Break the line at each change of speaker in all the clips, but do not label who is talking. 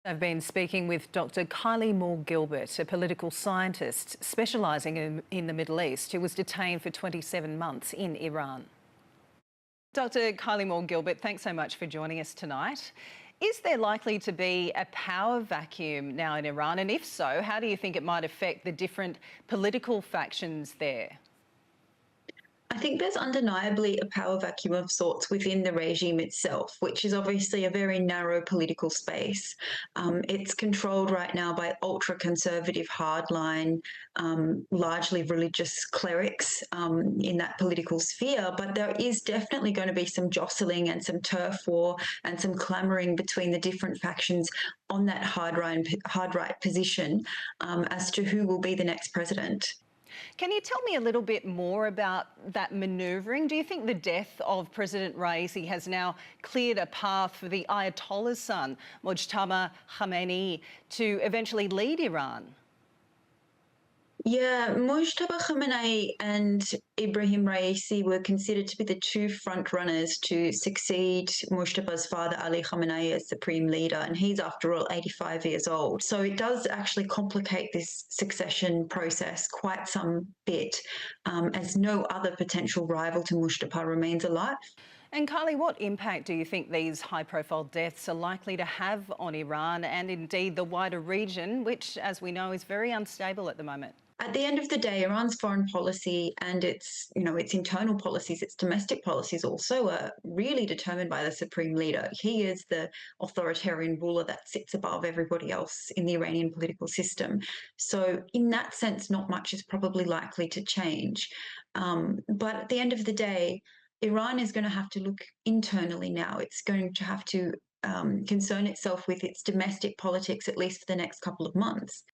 I've been speaking with Dr. Kylie Moore-Gilbert, a political scientist specialising in the Middle East, who was detained for 27 months in Iran. Dr. Kylie Moore-Gilbert, thanks so much for joining us tonight. Is there likely to be a power vacuum now in Iran? And if so, how do you think it might affect the different political factions there?
I think there's undeniably a power vacuum of sorts within the regime itself, which is obviously a very narrow political space. It's controlled right now by ultra-conservative hardline, largely religious clerics in that political sphere, but there is definitely going to be some jostling and some turf war and some clamouring between the different factions on that hard right position as to who will be the next president.
Can you tell me a little bit more about that manoeuvring? Do you think the death of President Raisi has now cleared a path for the Ayatollah's son, Mujtaba Khamenei, to eventually lead Iran?
Yeah, Mujtaba Khamenei and Ibrahim Raisi were considered to be the two front runners to succeed Mujtaba's father, Ali Khamenei, as supreme leader, and he's, after all, 85 years old. So it does actually complicate this succession process quite some bit, as no other potential rival to Mujtaba remains alive.
And Kylie, what impact do you think these high-profile deaths are likely to have on Iran and indeed the wider region, which, as we know, is very unstable at the moment?
At the end of the day, Iran's foreign policy and its internal policies, its domestic policies also are really determined by the supreme leader. He is the authoritarian ruler that sits above everybody else in the Iranian political system. So in that sense, not much is probably likely to change. But at the end of the day, Iran is going to have to look internally now. It's going to have to concern itself with its domestic politics, at least for the next couple of months.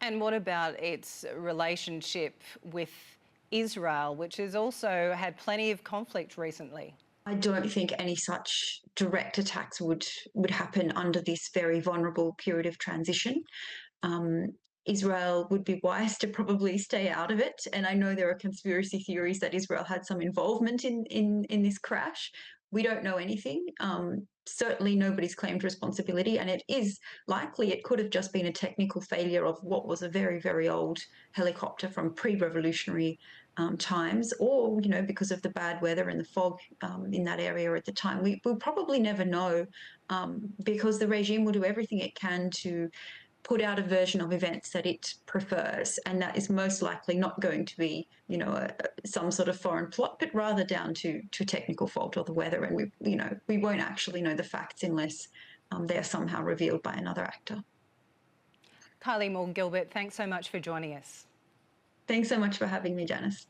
And what about its relationship with Israel, which has also had plenty of conflict recently?
I don't think any such direct attacks would happen under this very vulnerable period of transition. Israel would be wise to probably stay out of it. And I know there are conspiracy theories that Israel had some involvement in this crash. We don't know anything. Certainly nobody's claimed responsibility, and it is likely it could have just been a technical failure of what was a very, very old helicopter from pre-revolutionary times, or, because of the bad weather and the fog in that area at the time. We'll probably never know because the regime will do everything it can to put out a version of events that it prefers, and that is most likely not going to be, some sort of foreign plot, but rather down to technical fault or the weather. And we won't actually know the facts unless they are somehow revealed by another actor.
Kylie Moore-Gilbert, thanks so much for joining us.
Thanks so much for having me, Janice.